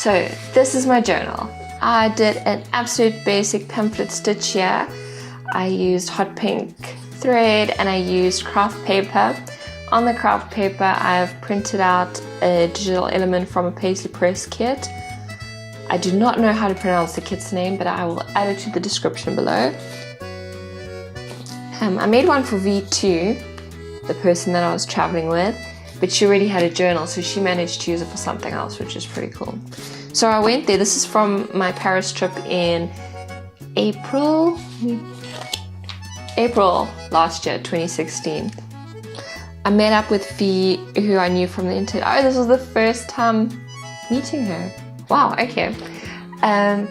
So this is my journal. I did an absolute basic pamphlet stitch here. I used hot pink thread and I used craft paper. On the craft paper, I've printed out a digital element from a paisley press kit. I do not know how to pronounce the kit's name, but I will add it to the description below. I made one for V2, the person that I was traveling with, but she already had a journal, so she managed to use it for something else, which is pretty cool. So I went there. This is from my Paris trip in April last year, 2016. I met up with V, who I knew from the internet. Oh, this was the first time meeting her. Wow, okay. And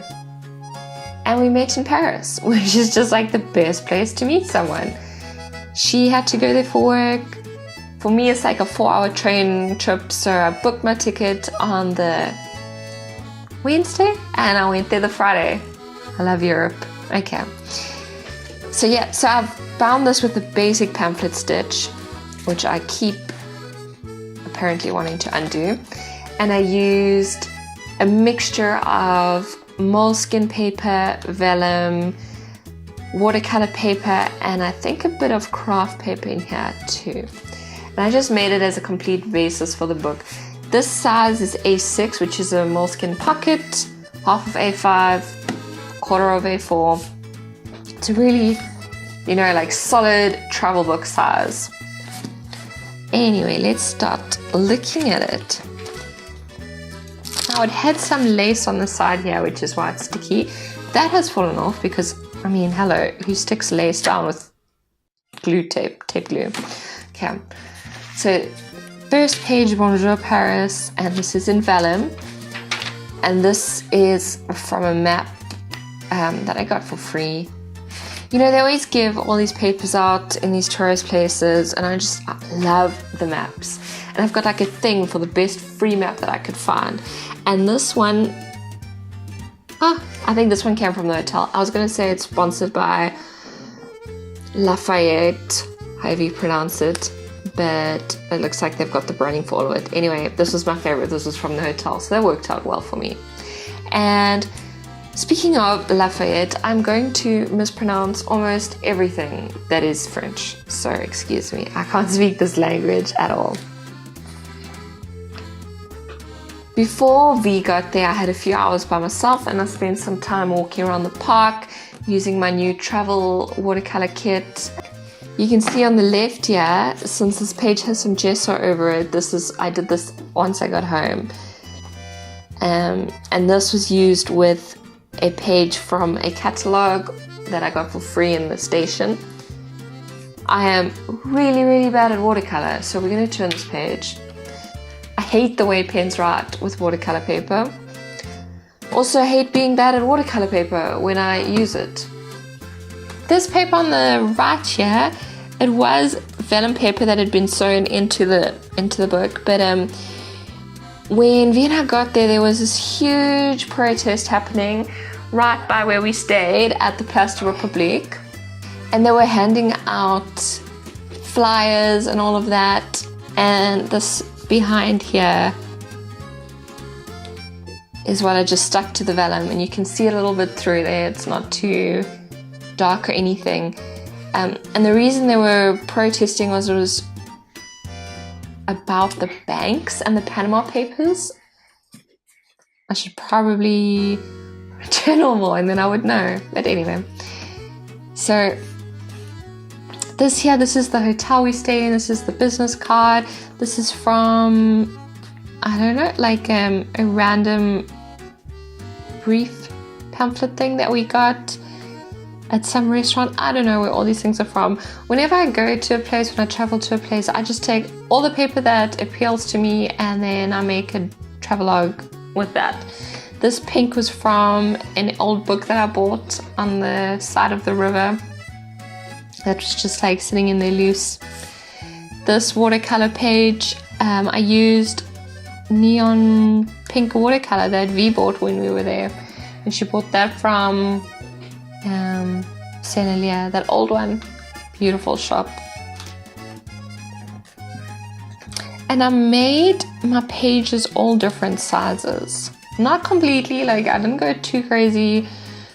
we met in Paris, which is just like the best place to meet someone. She had to go there for work. For me, it's like a 4-hour train trip, so I booked my ticket on the Wednesday and I went there the Friday. I love Europe. Okay. So yeah, so I've bound this with the basic pamphlet stitch, which I keep apparently wanting to undo. And I used a mixture of moleskin paper, vellum, watercolor paper, and I think a bit of craft paper in here too. And I just made it as a complete basis for the book. This size is A6, which is a moleskin pocket, half of A5, quarter of A4. It's a really, you know, like solid travel book size. Anyway, let's start looking at it. Now it had some lace on the side here, which is why it's sticky. That has fallen off because, I mean, hello, who sticks lace down with glue tape glue? Okay, so first page, Bonjour Paris, and this is in vellum. And this is from a map that I got for free. You know, they always give all these papers out in these tourist places, and I love the maps. And I've got like a thing for the best free map that I could find. And this one, I think this one came from the hotel. I was going to say it's sponsored by Lafayette, however you pronounce it, but it looks like they've got the branding for all of it. Anyway, this was my favorite. This was from the hotel, so that worked out well for me. And speaking of Lafayette, I'm going to mispronounce almost everything that is French, so excuse me. I can't speak this language at all. Before V got there, I had a few hours by myself and I spent some time walking around the park using my new travel watercolor kit. You can see on the left here, since this page has some gesso over it, I did this once I got home. And this was used with a page from a catalogue that I got for free in the station. I am really, really bad at watercolor, so we're going to turn this page. I hate the way pens write with watercolor paper. Also, I hate being bad at watercolor paper when I use it. This paper on the right here, it was vellum paper that had been sewn into the book, but when V and I got there was this huge protest happening right by where we stayed at the Place de République, and they were handing out flyers and all of that, and this behind here is what I just stuck to the vellum, and you can see a little bit through there. It's not too dark or anything. And the reason they were protesting was it was about the banks and the Panama Papers. I should probably journal more and then I would know. But anyway, so this is the hotel we stay in. This is the business card. This is from, I don't know, like a random brief pamphlet thing that we got at some restaurant. I don't know where all these things are from. Whenever I go to a place, when I travel to a place, I just take all the paper that appeals to me and then I make a travelogue with that. This pink was from an old book that I bought on the side of the river that was just like sitting in there loose. This watercolor page, I used neon pink watercolor that V bought when we were there, and she bought that from Senelia, that old one. Beautiful shop. And I made my pages all different sizes. Not completely, like I didn't go too crazy.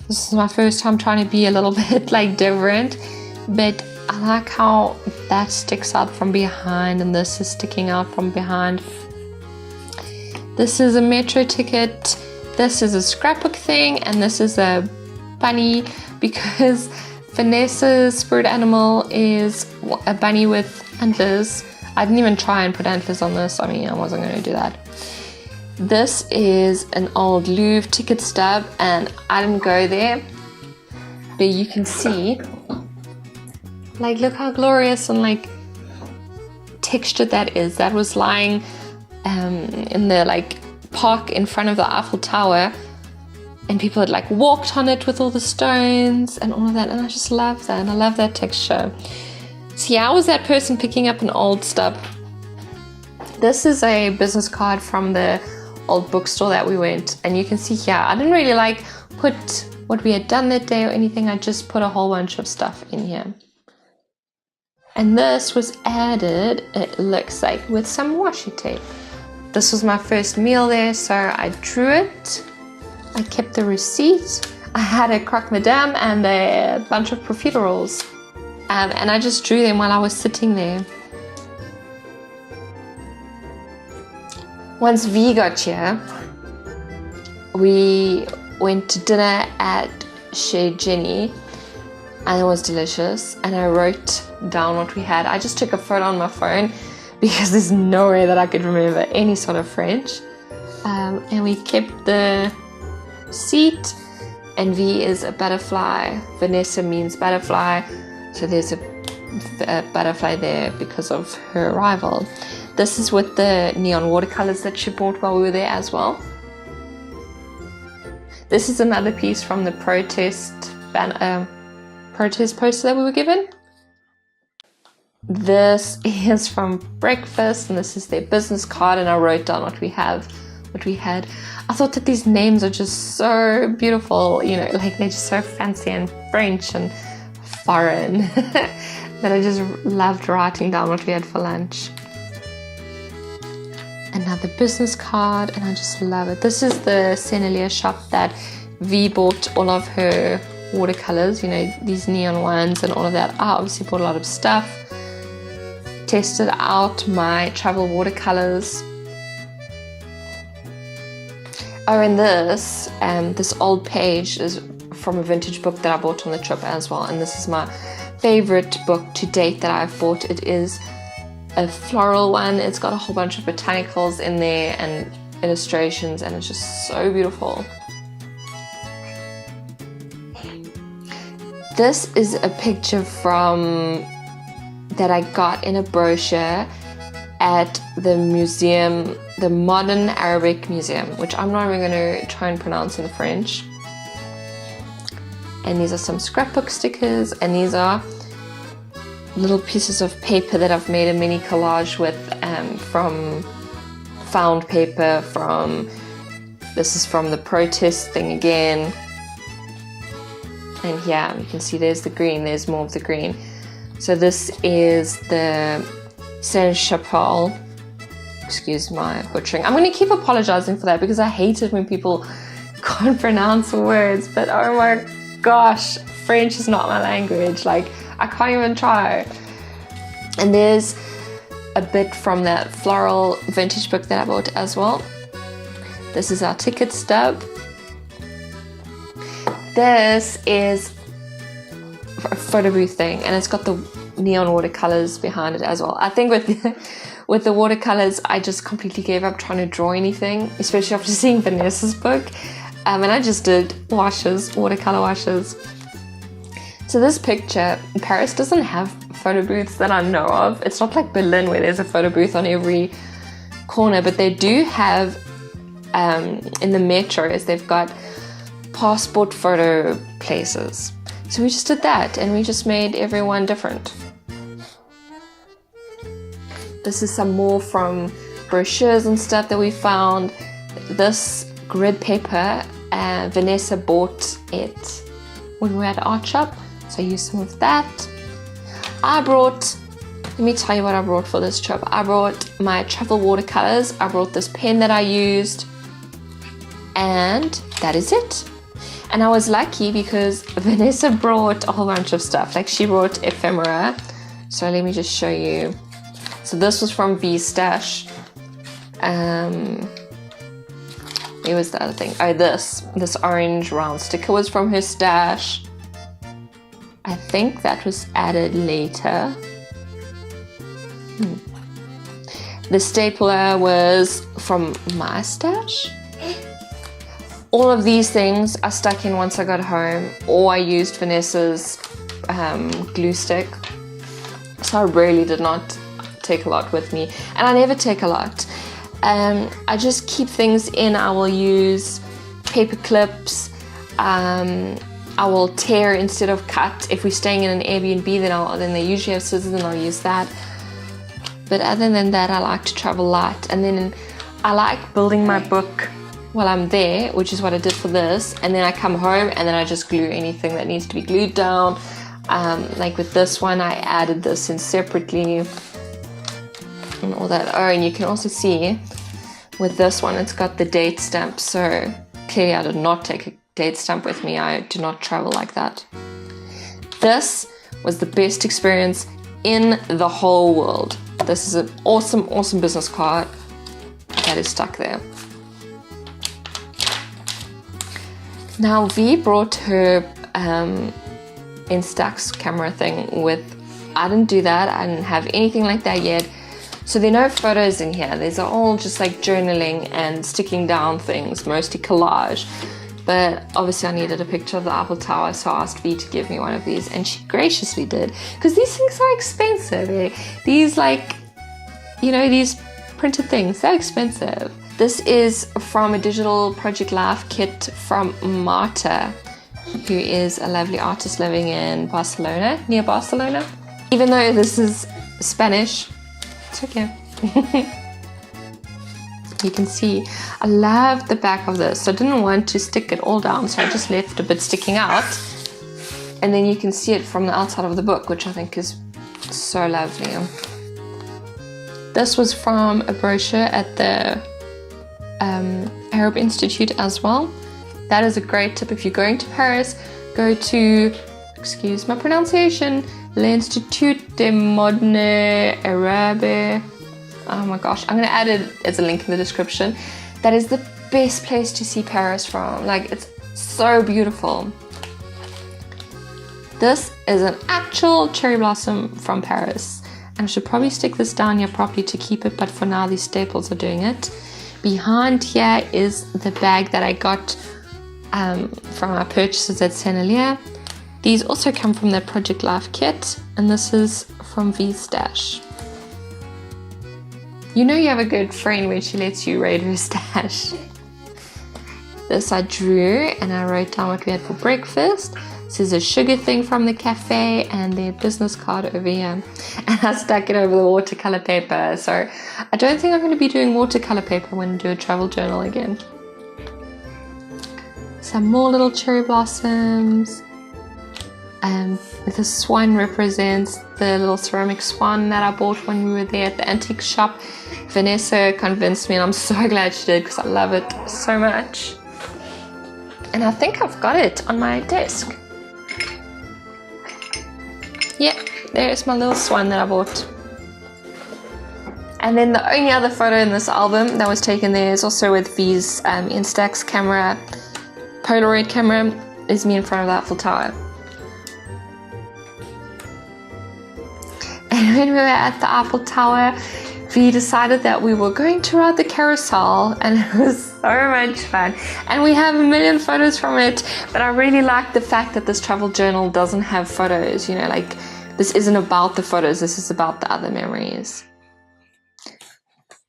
This is my first time trying to be a little bit like different, but I like how that sticks out from behind and this is sticking out from behind. This is a metro ticket, this is a scrapbook thing, and this is a bunny because Vanessa's spirit animal is a bunny with antlers. I didn't even try and put antlers on this. I mean, I wasn't going to do that. This is an old Louvre ticket stub, and I didn't go there, but you can see, like, look how glorious and like textured that is. That was lying in the like park in front of the Eiffel Tower, and people had like walked on it with all the stones and all of that, and I just love that, and I love that texture. So yeah, I was that person picking up an old stub. This is a business card from the old bookstore that we went, and you can see here, I didn't really like put what we had done that day or anything. I just put a whole bunch of stuff in here. And this was added, it looks like, with some washi tape. This was my first meal there, so I drew it. I kept the receipt. I had a croque madame and a bunch of profiteroles. And I just drew them while I was sitting there. Once V got here, we went to dinner at Chez Jenny, and it was delicious, and I wrote down what we had. I just took a photo on my phone because there's no way that I could remember any sort of French. And we kept the seat, and V is a butterfly. Vanessa means butterfly, so there's a butterfly there because of her arrival. This is with the neon watercolors that she bought while we were there as well. This is another piece from the protest poster that we were given. This is from breakfast, and this is their business card, and I wrote down what we had. I thought that these names are just so beautiful, you know, like they're just so fancy and French and foreign that I just loved writing down what we had for lunch. Another business card, and I just love it. This is the Sennelier shop that V bought all of her watercolors, you know, these neon ones and all of that. I obviously bought a lot of stuff. Tested out my travel watercolors. Oh, and this old page is from a vintage book that I bought on the trip as well, and this is my favorite book to date that I've bought. It is a floral one. It's got a whole bunch of botanicals in there and illustrations, and it's just so beautiful. This is a picture that I got in a brochure at the museum, the Modern Arabic Museum, which I'm not even going to try and pronounce in French. And these are some scrapbook stickers, and these are little pieces of paper that I've made a mini collage with from found paper. This is from the protest thing again. And yeah, you can see there's the green, there's more of the green. So this is the Saint-Chapelle. Excuse my butchering. I'm going to keep apologizing for that because I hate it when people can't pronounce words, but oh my gosh, French is not my language. Like, I can't even try. And there's a bit from that floral vintage book that I bought as well. This is our ticket stub. This is a photo booth thing, and it's got the neon watercolors behind it as well. I think with the watercolors, I just completely gave up trying to draw anything, especially after seeing Vanessa's book. And I just did watercolor washes. So this picture, Paris doesn't have photo booths that I know of. It's not like Berlin where there's a photo booth on every corner, but they do have in the metros, they've got passport photo places. So we just did that, and we just made everyone different. This is some more from brochures and stuff that we found. This grid paper, Vanessa bought it when we were at art shop, so I used some of that. Let me tell you what I brought for this trip. I brought my travel watercolors. I brought this pen that I used. And that is it. And I was lucky because Vanessa brought a whole bunch of stuff. Like she brought ephemera. So let me just show you. So this was from V's stash. It was the other thing. Oh, this orange round sticker was from her stash. I think that was added later. The stapler was from my stash. All of these things I stuck in once I got home, or I used Vanessa's glue stick. So I really did not take a lot with me, and I never take a lot. I just keep things in. I will use paper clips. I will tear instead of cut. If we're staying in an Airbnb, then they usually have scissors, and I'll use that. But other than that, I like to travel light. And then I like building my book while I'm there, which is what I did for this. And then I come home and then I just glue anything that needs to be glued down. Like with this one, I added this in separately and all that. Oh, and you can also see with this one, it's got the date stamp. So clearly I did not take a date stamp with me. I do not travel like that. This was the best experience in the whole world. This is an awesome, awesome business card that is stuck there. Now V brought her Instax camera thing with, I didn't do that. I didn't have anything like that yet. So there are no photos in here. These are all just like journaling and sticking down things, mostly collage. But obviously I needed a picture of the Eiffel Tower, so I asked V to give me one of these, and she graciously did. Because these things are expensive. These like, you know, these printed things, they're expensive. This is from a digital Project Life kit from Marta, who is a lovely artist living in Barcelona, near Barcelona. Even though this is Spanish, it's okay. You can see I love the back of this. I didn't want to stick it all down, so I just left a bit sticking out, and then you can see it from the outside of the book, which I think is so lovely. This was from a brochure at the Arab Institute as well. That is a great tip. If you're going to Paris, go to, excuse my pronunciation, l'Institut des Modernes Arabes. Oh my gosh, I'm gonna add it as a link in the description. That is the best place to see Paris from. Like, it's so beautiful. This is an actual cherry blossom from Paris. And I should probably stick this down here properly to keep it, but for now these staples are doing it. Behind here is the bag that I got from our purchases at Sennelier. These also come from the Project Life kit, and this is from V's stash. You know you have a good friend when she lets you raid her stash. This I drew, and I wrote down what we had for breakfast. This is a sugar thing from the cafe, and their business card over here. And I stuck it over the watercolor paper. So I don't think I'm going to be doing watercolor paper when I do a travel journal again. Some more little cherry blossoms. The swan represents the little ceramic swan that I bought when we were there at the antique shop. Vanessa convinced me, and I'm so glad she did because I love it so much. And I think I've got it on my desk. Yeah, there's my little swan that I bought. And then the only other photo in this album that was taken there is also with V's Instax camera, Polaroid camera, is me in front of the Eiffel Tower. And when we were at the Eiffel Tower, we decided that we were going to ride the carousel, and it was so much fun. And we have a million photos from it, but I really like the fact that this travel journal doesn't have photos, you know, like this isn't about the photos, this is about the other memories.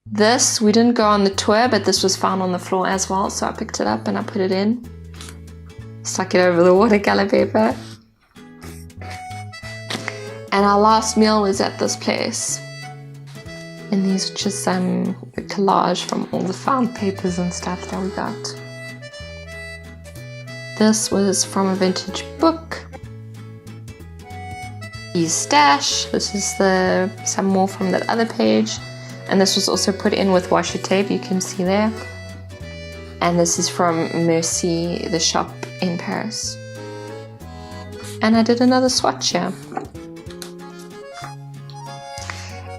This, we didn't go on the tour, but this was found on the floor as well, so I picked it up and I put it in. Stuck it over the watercolor paper. And our last meal was at this place. And these are just some collage from all the found papers and stuff that we got. This was from a vintage book. V's stash. This is some more from that other page. And this was also put in with washi tape, you can see there. And this is from Merci, the shop in Paris. And I did another swatch here.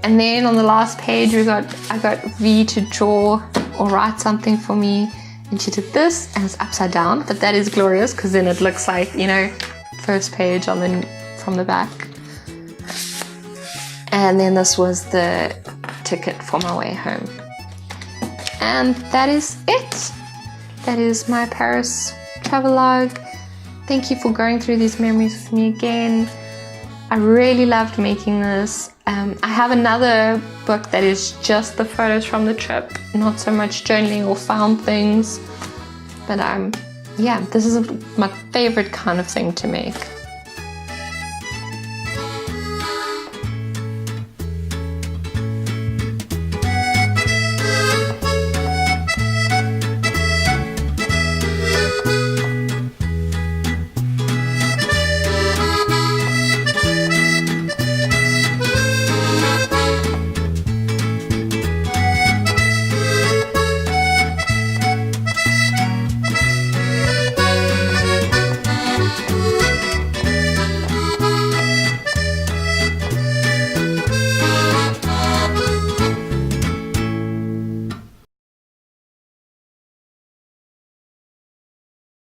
And then on the last page I got V to draw or write something for me, and she did this, and it's upside down, but that is glorious because then it looks like, you know, first page from the back. And then this was the ticket for my way home. And that is it. That is my Paris travelogue. Thank you for going through these memories with me again. I really loved making this. I have another book that is just the photos from the trip, not so much journaling or found things. But yeah, this is my favorite kind of thing to make.